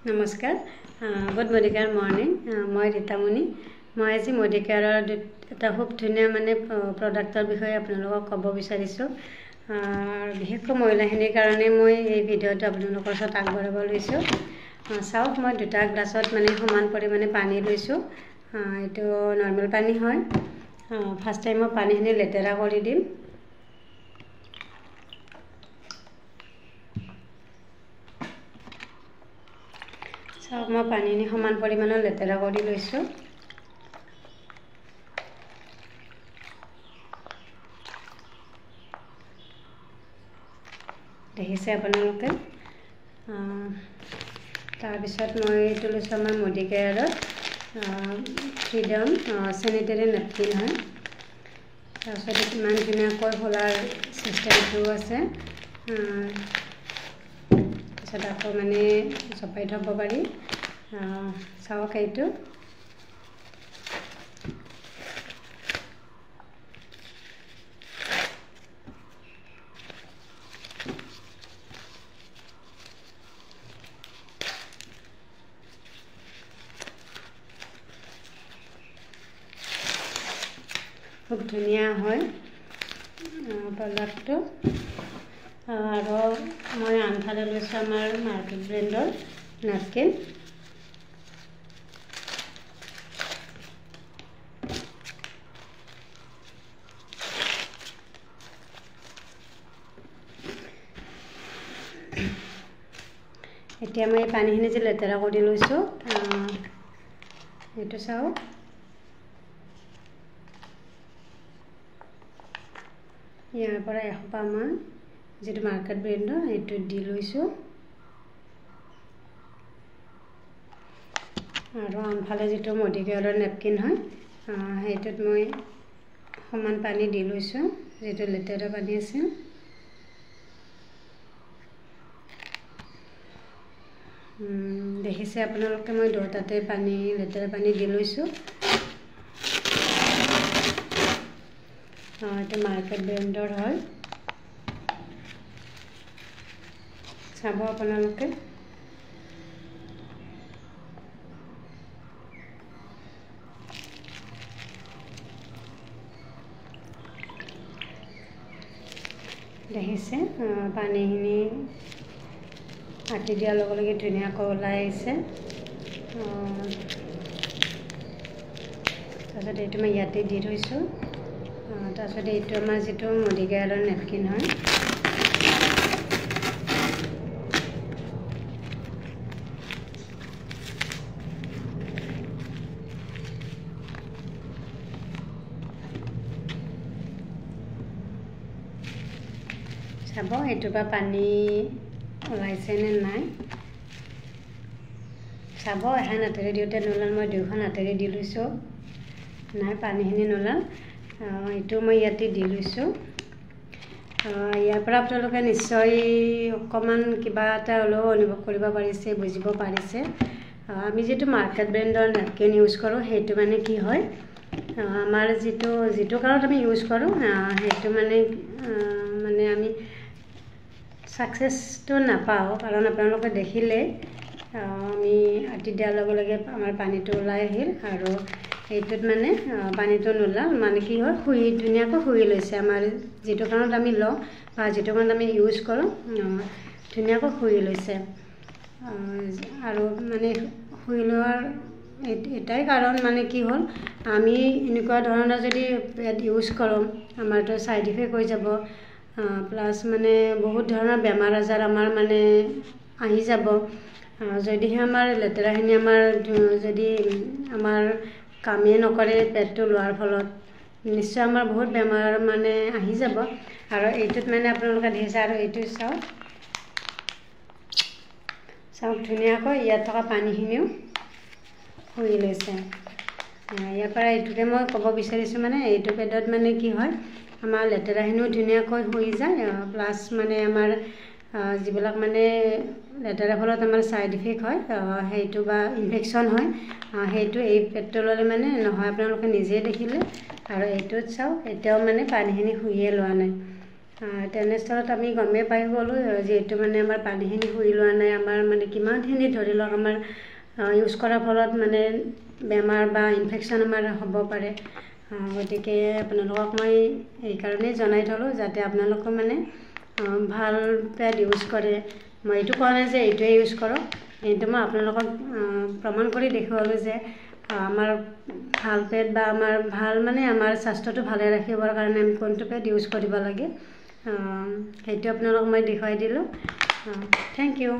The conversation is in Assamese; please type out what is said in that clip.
নমস্কাৰ গুড মৰ্নিং মই ৰীতামণি মই আজি মডিকেয়াৰৰ এটা খুব ধুনীয়া প্ৰডাক্টৰ বিষয়ে আপোনালোকক ক'ব বিচাৰিছোঁ বিশেষকৈ মহিলাখিনিৰ কাৰণে মই এই ভিডিঅ'টো আপোনালোকৰ ওচৰত আগবঢ়াব লৈছোঁ চাওক মই দুটা গ্লাছত সমান পৰিমাণে পানী লৈছোঁ এইটো নৰ্মেল পানী হয় ফাৰ্ষ্ট টাইম মই পানীখিনি লেতেৰা কৰি দিম চাওক মই পানীখিনি সমান পৰিমাণৰ লেতেৰা কৰি লৈছোঁ দেখিছে আপোনালোকে তাৰপিছত মই এইটো লৈছোঁ আমাৰ মডিকেয়াৰৰ ফ্ৰীডম চেনিটেৰী নেপকিন হয় তাৰপিছত ইমান ধুনীয়াকৈ খোলাৰ চিষ্টেমটো আছে তাৰপিছত আকৌ চপাই থ'ব পাৰি চাওক এইটো খুব ধুনীয়া হয় প্ৰডাক্টটো আৰু মই আনফালে লৈছোঁ আমাৰ মাৰ্কেট ব্ৰেণ্ডৰ নেপকিন এতিয়া মই পানীখিনি যে লেতেৰা কৰি লৈছোঁ এইটো চাওক ইয়াৰ পৰা এসোপা মই যেটো মাৰ্কেট ব্ৰেণ্ডৰ এইটো দি লৈছোঁ আৰু আনফালে যেটো মডিকেয়াৰৰ নেপকিন হয় সেইটোত মই সমান পানী দি লৈছোঁ যেটো লেতেৰা পানী আছে দেখিছে আপোনালোকে মই দুটাতে লেতেৰা পানী দি লৈছোঁ এইটো মাৰ্কেট ব্ৰেণ্ডৰ হয় চাব আপোনালোকে দেখিছে পানীখিনি আটি দিয়াৰ লগে লগে ধুনীয়াকৈ ওলাই আহিছে তাৰপিছত এইটো মই ইয়াতে দি থৈছোঁ তাৰপিছত এইটো আমাৰ যেটো মডিকেয়াৰৰ নেপকিন হয় চাব এইটোৰ পৰা পানী ওলাইছে নে নাই চাব এখন হাতেৰে দিওঁতে নোলাল মই দুখন হাতেৰে দি লৈছোঁ নাই পানীখিনি নোলাল এইটো মই ইয়াতে দি লৈছোঁ ইয়াৰ পৰা আপোনালোকে নিশ্চয় অকণমান কিবা এটা হ'লেও অনুভৱ কৰিব পাৰিছে বুজিব পাৰিছে আমি যেটো মাৰ্কেট ব্ৰেণ্ডৰ নেপকিন ইউজ কৰোঁ সেইটো কি হয় আমাৰ যিটো কাৰণত আমি ইউজ কৰোঁ সেইটো আমি ছাকচেছটো নাপাওঁ কাৰণ আপোনালোকে দেখিলে আমি আটি দিয়াৰ লগে লগে আমাৰ পানীটো ওলাই আহিল আৰু এইটোত পানীটো নোলাল কি হয় ধুনীয়াকৈ শুই লৈছে আমাৰ যিটো কাৰণত আমি লওঁ বা যিটো কাৰণত আমি ইউজ কৰোঁ ধুনীয়াকৈ শুই লৈছে আৰু শুই লোৱাৰ এটাই কাৰণ কি হ'ল আমি এনেকুৱা ধৰণৰ যদি পেড ইউজ কৰোঁ আমাৰতো ছাইড ইফেক্ট হৈ যাব প্লাছ বহুত ধৰণৰ বেমাৰ আজাৰ আমাৰ আহি যাব যদিহে আমাৰ লেতেৰাখিনি যদি আমাৰ কামেই নকৰে পেটটো লোৱাৰ ফলত নিশ্চয় আমাৰ বহুত বেমাৰ আহি যাব আৰু এইটোত আপোনালোকে দেখিছে আৰু এইটো চাওক ধুনীয়াকৈ ইয়াত থকা পানীখিনিও শুই লৈছে ইয়াৰ পৰা এইটোকে মই ক'ব বিচাৰিছোঁ এইটো পেডত কি হয় আমাৰ লেতেৰাখিনিও ধুনীয়াকৈ শুই যায় প্লাছ আমাৰ যিবিলাক লেতেৰাৰ ফলত আমাৰ ছাইড ইফেক্ট হয় সেইটো বা ইনফেকশ্যন হয় সেইটো এই পেডটো ল'লে নহয় আপোনালোকে নিজেই দেখিলে আৰু এইটোত চাওক এতিয়াও পানীখিনি শুইয়ে লোৱা নাই তেনেস্থলত আমি গমেই পাই গ'লোঁ যিহেতু মানে আমাৰ পানীখিনি শুহি লোৱা নাই, আমাৰ মানে কিমানখিনি ধৰি লওক আমাৰ ইউজ কৰাৰ ফলত মানে বেমাৰ বা ইনফেকশ্যন আমাৰ হ'ব পাৰে। গতিকে আপোনালোকক মই এইকাৰণেই জনাই থ'লোঁ যাতে আপোনালোকে মানে ভাল পেড ইউজ কৰে। মই এইটো কোৱা নাই যে এইটোৱে ইউজ কৰক, কিন্তু মই আপোনালোকক প্ৰমাণ কৰি দেখুৱালোঁ যে আমাৰ ভাল পেড বা আমাৰ ভাল মানে আমাৰ স্বাস্থ্যটো ভালে ৰাখিবৰ কাৰণে আমি কোনটো পেড ইউজ কৰিব লাগে সেইটো আপোনালোকক মই দেখুৱাই দিলোঁ। Thank U.